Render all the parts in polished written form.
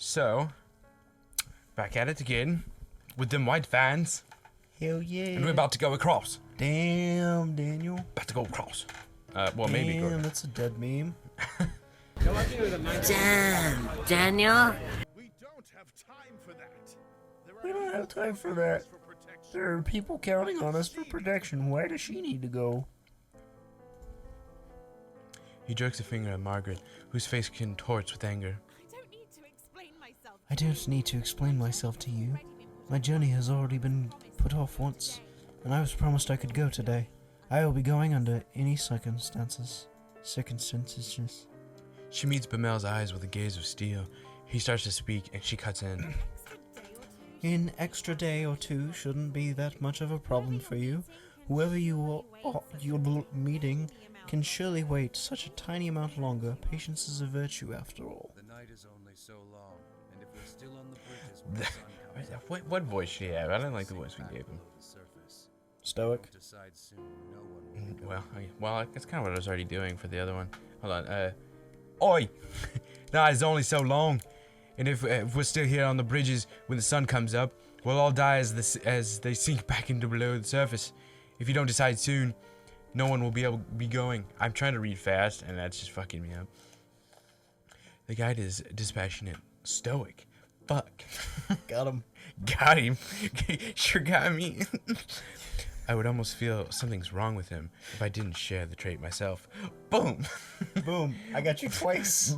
So, back at it again with them white vans. Hell yeah. And we're about to go across. Damn, Daniel. About to go across. Well, Damn, maybe go. that's a dead meme. Damn, Daniel. We don't have time for that. We don't have time for that. There are people counting on us for protection. Why does she need to go? He jerks a finger at Margaret, whose face contorts with anger. I don't need to explain myself to you. My journey has already been put off once, and I was promised I could go today. I will be going under any circumstances. Circumstances. She meets Bemelle's eyes with a gaze of steel. He starts to speak, and she cuts in. An extra day or two shouldn't be that much of a problem for you. Whoever you're meeting can surely wait such a tiny amount longer. Patience is a virtue, after all. The night is only so long, and if we're still on the bridges when the sun comes up, What voice should he have? I don't like the voice we gave him. the surface. Stoic. Decide soon, no one will Well, that's kind of what I was already doing for the other one. Hold on. Oi! Night is only so long, and if we're still here on the bridges when the sun comes up, we'll all die as they sink back into below the surface. If you don't decide soon, no one will be able to be going. I'm trying to read fast, and that's just fucking me up. The guide is dispassionate, stoic. Fuck. Got him. Got him. Sure got me. I would almost feel something's wrong with him if I didn't share the trait myself. Boom. Boom. I got you twice.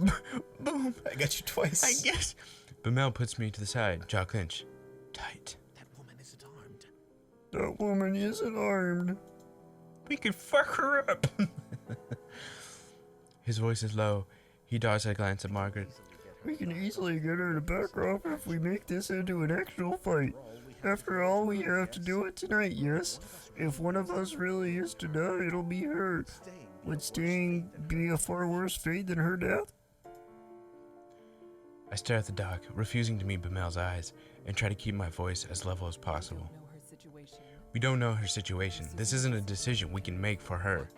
Boom. I got you twice. I guess. Bemelle puts me to the side, jaw clench. Tight. That woman isn't armed. That woman isn't armed. We could fuck her up. His voice is low. He dodges a glance at Margaret. We can easily get her to back off if we make this into an actual fight. After all, we have to do it tonight, yes? If one of us really is to die, it'll be her. Would staying be a far worse fate than her death? I stare at the dock, refusing to meet Bemelle's eyes, and try to keep my voice as level as possible. We don't know her situation. This isn't a decision we can make for her.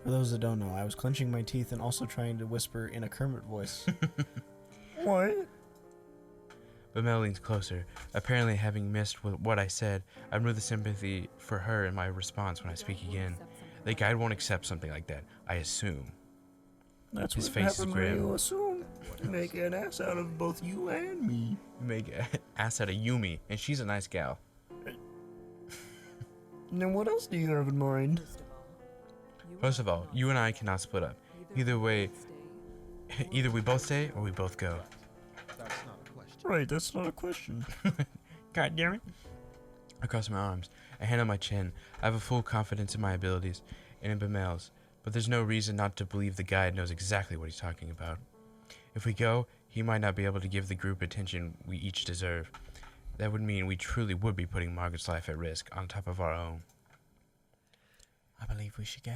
For those that don't know, I was clenching my teeth and also trying to whisper in a Kermit voice. What? Bemelle leans closer, apparently having missed what I said. I remove the sympathy for her in my response when I speak again. The guide won't accept something like that, I assume. That's His what face is happens when grim. you assume. Make an ass out of both you and me. Make an ass out of Yumi, and she's a nice gal. Then what else do you have in mind? First of all, you and I cannot split up. Either way, either we both stay or we both go. That's not a question. Right, that's not a question. God damn it. I cross my arms, a hand on my chin. I have a full confidence in my abilities and in Bemelle's, but there's no reason not to believe the guide knows exactly what he's talking about. If we go, he might not be able to give the group attention we each deserve. That would mean we truly would be putting Margaret's life at risk on top of our own. I believe we should go.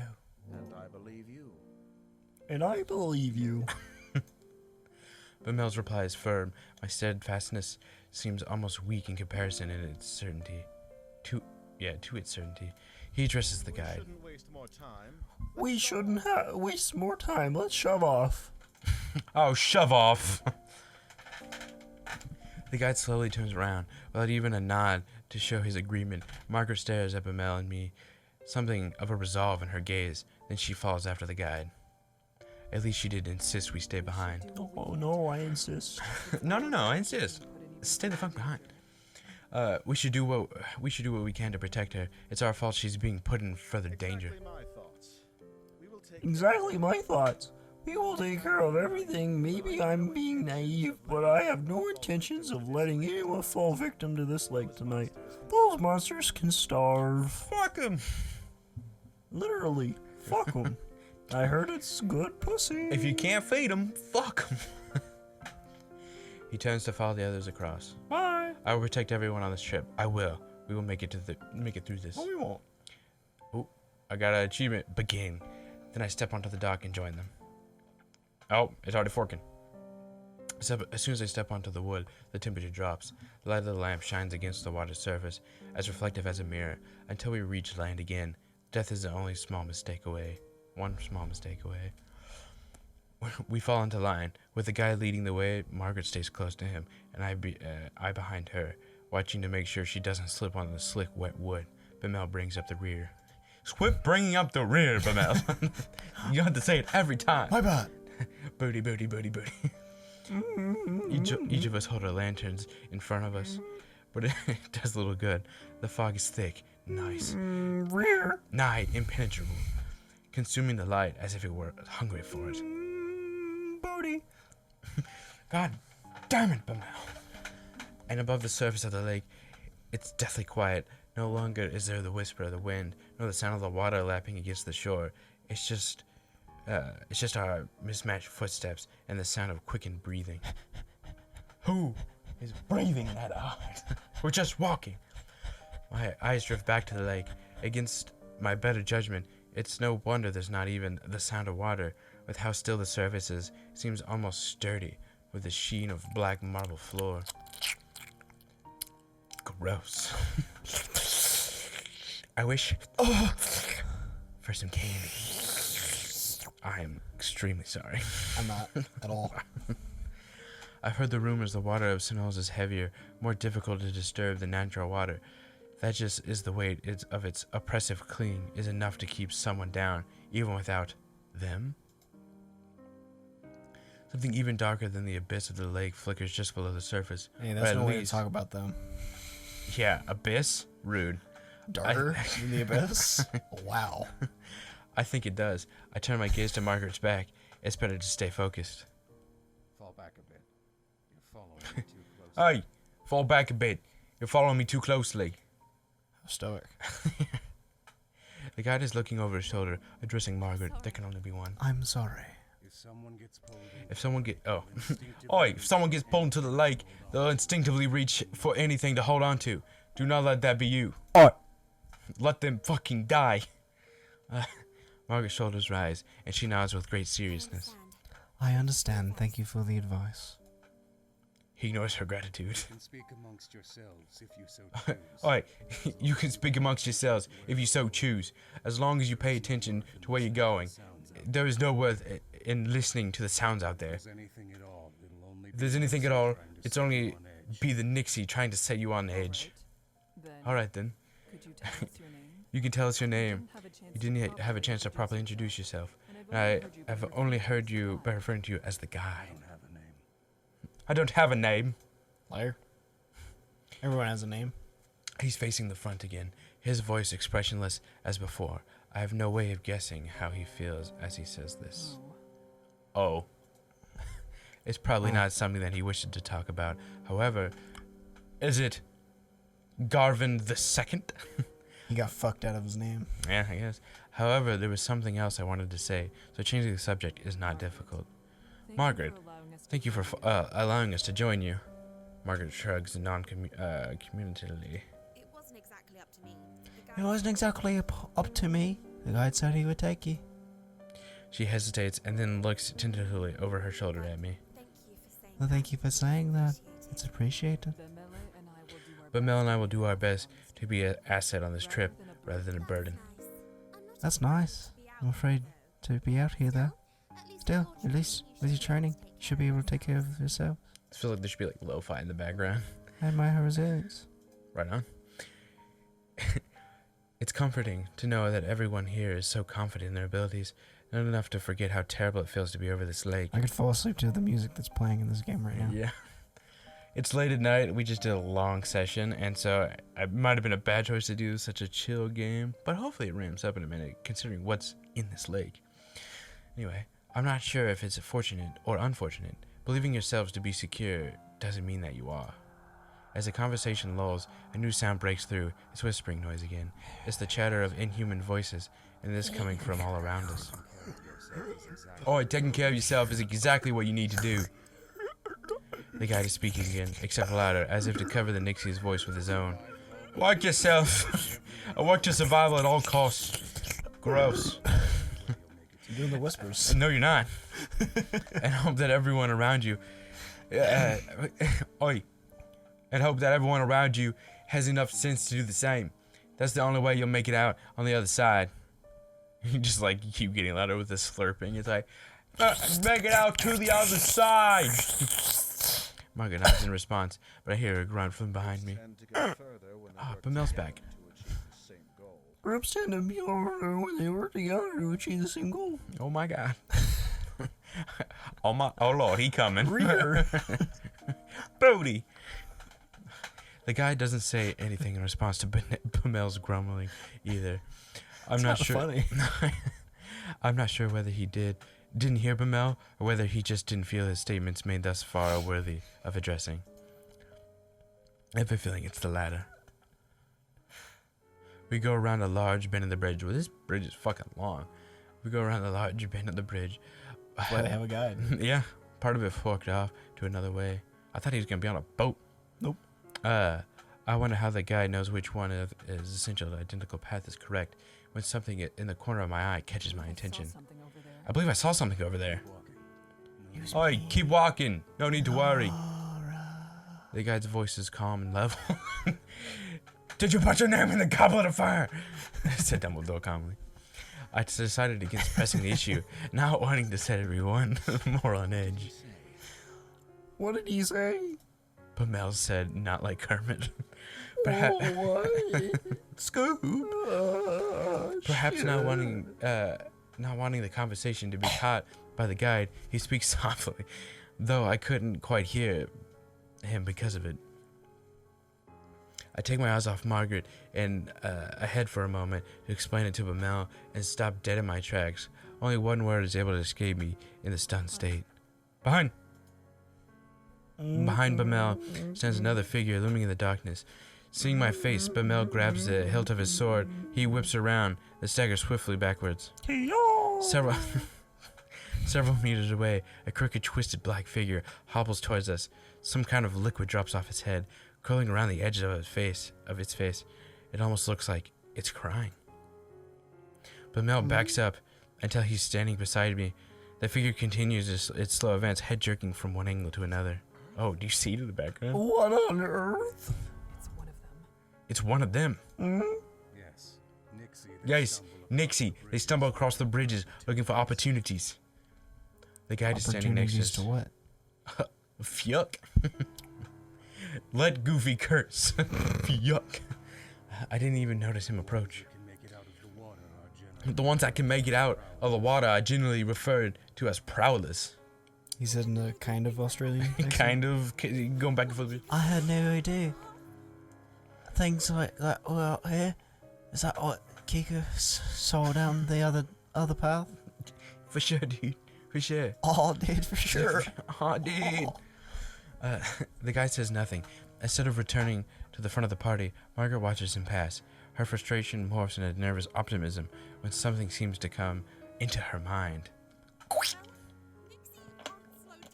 And I believe you. And I believe you. Bemelle's reply is firm. My steadfastness seems almost weak in comparison in its certainty. To its certainty. He addresses the guide. Shouldn't waste more time. We shouldn't waste more time. Let's shove off. Oh, shove off! The guide slowly turns around, without even a nod to show his agreement. Margaret stares at Bemelle and me, something of a resolve in her gaze. Then she follows after the guide. At least she did insist we stay behind. Oh no, I insist. No, I insist. Stay the fuck behind. We should do what we can to protect her. It's our fault she's being put in further danger. Exactly my thoughts. We will take Exactly my thoughts. We will take care of everything. Maybe I'm being naive, but I have no intentions of letting anyone fall victim to this lake tonight. Those monsters can starve. Fuck him. Literally, fuck them. I heard it's good pussy. If you can't feed him, fuck him. He turns to follow the others across. Bye. I will protect everyone on this trip. I will. We will make it through this. No, we won't. Oh, I got an achievement. Begin. Then I step onto the dock and join them. Oh, it's already forking. As soon as I step onto the wood, the temperature drops. The light of the lamp shines against the water's surface, as reflective as a mirror, until we reach land again. Death is the only small mistake away. One small mistake away. We fall into line. With the guy leading the way, Margaret stays close to him, and I behind her, watching to make sure she doesn't slip on the slick, wet wood. Bemelle brings up the rear. Quit bringing up the rear, Bemelle. You have to say it every time. My bad. Booty, booty, booty, booty. Each of us hold our lanterns in front of us, but it does little good. The fog is thick, nice, Rear. nigh impenetrable, consuming the light as if it were hungry for it. Booty. God damn it, Bemelle. And above the surface of the lake, it's deathly quiet. No longer is there the whisper of the wind, nor the sound of the water lapping against the shore. It's just our mismatched footsteps and the sound of quickened breathing. Who is breathing that hard? We're just walking. My eyes drift back to the lake. Against my better judgment, it's no wonder there's not even the sound of water. With how still the surface is, it seems almost sturdy, with the sheen of black marble floor. Gross. I wish for some candy. I am extremely sorry. I'm not at all. I've heard the rumors the water of Sinol's is heavier, more difficult to disturb than natural water. That just is the weight of its oppressive clean is enough to keep someone down, even without them. Something even darker than the abyss of the lake flickers just below the surface. Hey, Or that's at no way to least- talk about them. Yeah, abyss? Rude. Darker than the abyss? Wow. I think it does. I turn my gaze to Margaret's back. It's better to stay focused. Fall back a bit. You're following me too close. Hey, fall back a bit. You're following me too closely. Stoic. The guide is looking over his shoulder, addressing Margaret. There can only be one. I'm sorry. If someone gets pulled in, If someone get instinctively Oi, if someone gets pulled into the lake, they'll instinctively reach for anything to hold on to. Do not let that be you. Oi. Let them fucking die. Margaret's shoulders rise, and she nods with great seriousness. I understand. Thank you for the advice. He ignores her gratitude. you can speak amongst yourselves if you so choose. Oi, you can speak amongst yourselves if you so choose, as long as you pay attention to where you're going. There is no worth in listening to the sounds out there. If there's anything at all, it'll only If there's be anything at yourself all, trying to it's set only you on edge. be the Nixie trying to set you on edge. Alright then. Could you tell us your name? You can tell us your name. You You didn't have a chance to properly introduce yourself. And I have only heard you by referring to you as the guy. I don't have a name. I don't have a name. Liar. Everyone has a name. He's facing the front again, his voice expressionless as before. I have no way of guessing how he feels as he says this. Oh. It's probably not something that he wished to talk about. However, is it Garvin the Second? He got fucked out of his name. Yeah, I guess. However, there was something else I wanted to say, so changing the subject is not difficult. Margaret, thank you for allowing us to join you. Margaret shrugs non-communicatively. It wasn't exactly up to me. It wasn't exactly up to me. The guide said he would take you. She hesitates and then looks tentatively over her shoulder at me. Thank you for saying Well, thank you for saying that. Appreciate It's appreciated. But Mel and I will do our best to be an asset on this trip rather than a burden. Nice. I'm not That's nice. I'm afraid to be out here though. Still, at least with your training, you should be able to take care of yourself. I feel like there should be like lo-fi in the background. I admire her resilience. Right on. It's comforting to know that everyone here is so confident in their abilities, not enough to forget how terrible it feels to be over this lake. I could fall asleep to the music that's playing in this game right now. Yeah. It's late at night. We just did a long session, and so it might have been a bad choice to do such a chill game, but hopefully it ramps up in a minute, considering what's in this lake. Anyway, I'm not sure if it's fortunate or unfortunate. Believing yourselves to be secure doesn't mean that you are. As the conversation lulls, a new sound breaks through. It's whispering noise again. It's the chatter of inhuman voices, and this coming from all around us. Oh, taking care of yourself is exactly what you need to do. The guy is speaking again, except louder, as if to cover the Nixie's voice with his own. Work yourself. I work to survival at all costs. Gross. You're doing the whispers. No, you're not. And hope that everyone around you, oi, and hope that everyone around you has enough sense to do the same. That's the only way you'll make it out on the other side. You just like keep getting louder with this slurping. It's like, Make it out to the other side. Margaret nods in response, but I hear a grunt from behind me. Tend to go further when they Ah, work Bemelle's together back. to achieve the same goal. Groups tend to be over there when they work together to achieve the same goal. Oh my god. Oh lord, he coming. Reader. Booty. The guy doesn't say anything in response to Bemelle's grumbling either. I'm not sure. Funny. I'm not sure whether he didn't hear Bemelle or whether he just didn't feel his statements made thus far are worthy of addressing. I have a feeling it's the latter. We go around a large bend in the bridge. Well, this bridge is fucking long. We go around the large bend of the bridge. That's why they have a guide. Yeah, part of it forked off to another way. I thought he was gonna be on a boat. Nope. I wonder how the guy knows which one of his essential identical path is correct when something in the corner of my eye catches my attention. I believe I saw something over there. Oi, keep walking. No need to worry. The guide's voice is calm and level. Did you put your name in the goblet of fire? Said Dumbledore calmly. I decided against pressing the issue, not wanting to set everyone more on edge. What did he say? Bemelle said, not like Kermit. What? Scoop. Perhaps not wanting the conversation to be caught by the guide, he speaks softly, though I couldn't quite hear him because of it. I take my eyes off Margaret and ahead for a moment to explain it to Bemelle and stop dead in my tracks. Only one word is able to escape me in the stunned state. Behind Bemelle stands another figure looming in the darkness. Seeing my face, Bemelle grabs the hilt of his sword. He whips around and staggers swiftly backwards. Several meters away, a crooked, twisted black figure hobbles towards us. Some kind of liquid drops off its head, curling around the edges of its face. It almost looks like it's crying. Bemelle backs up until he's standing beside me. The figure continues its slow advance, head jerking from one angle to another. Oh, do you see it in the background? What on earth? It's one of them. It's one of them. Yes, Nixie. Yes, Nixie. They stumble across the bridges looking for opportunities. The guide is standing next to us. To what? Fuck. Let Goofy curse. Yuck. I didn't even notice him approach. The ones that can make it out of the water are generally referred to as prowlers. He said in a kind of Australian accent. Kind of going back and forth. I had no idea. Things like that were out here. Is that what Kika saw down the other path? For sure, dude. For sure. Oh, dude, for sure. Oh, dude. The guy says nothing. Instead of returning to the front of the party, Margaret watches him pass. Her frustration morphs into nervous optimism when something seems to come into her mind.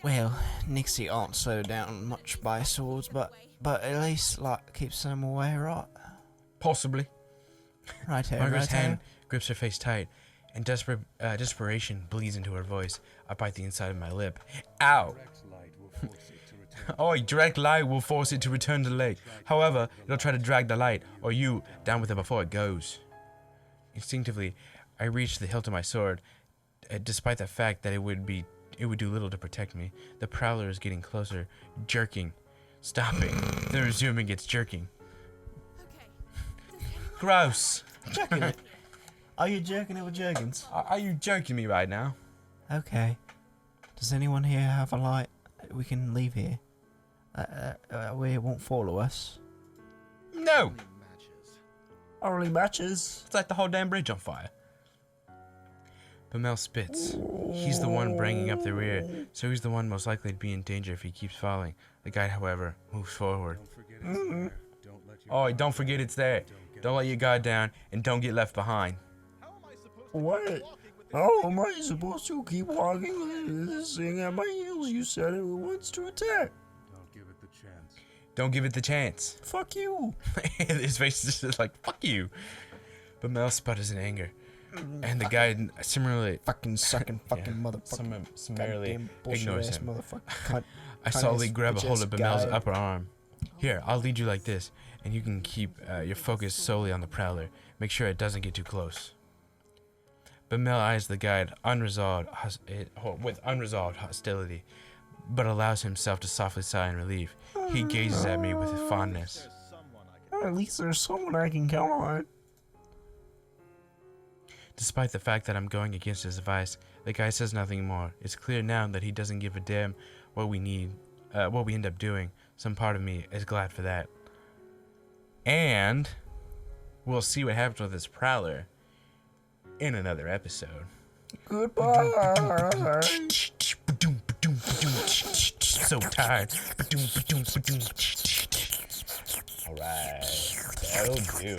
Well, Nixie aren't slowed down much by swords, but at least like keeps them away, right? Possibly. Right here, Margaret's right hand grips her face tight, and desperation bleeds into her voice. I bite the inside of my lip. Ow! Oh, direct light will force it to return to the lake. However, it'll try to drag the light, or you, down with it before it goes. Instinctively, I reach the hilt of my sword, despite the fact that it would do little to protect me. The prowler is getting closer, jerking, stopping, then resuming its jerking. Okay. Gross. Jerking it. Are you jerking it with jerkins? Are you joking me right now? Okay. Does anyone here have a light? We can leave here. Where it won't follow us. No. Matches. Only matches. It's like the whole damn bridge on fire. Bemelle spits. He's the one bringing up the rear, so he's the one most likely to be in danger if he keeps falling. The guide, however, moves forward. Oh, don't forget it's there. Don't let your guard down, and don't get left behind. What? How am I supposed to keep walking with this thing at my heels? You said it wants to attack. Don't give it the chance. Don't give it the chance. Fuck you. His face is just like, fuck you. Bemelle sputters in anger. And the guide similarly Fucking sucking fucking motherfucker. summarily Goddamn bullshit ignores ass him. motherfucker. Cunt. I solidly Cunt-ass, grab a hold bitch-ass of Bemelle's guy. upper arm. Here, I'll lead you like this, and you can keep your focus solely on the prowler. Make sure it doesn't get too close. Bemelle eyes the guide with unresolved hostility, but allows himself to softly sigh in relief. He gazes at me with fondness. At least there's someone I can count on. Despite the fact that I'm going against his advice, the guy says nothing more. It's clear now that he doesn't give a damn what we end up doing. Some part of me is glad for that. And we'll see what happens with this prowler in another episode. Goodbye. So tired. Alright, that'll do.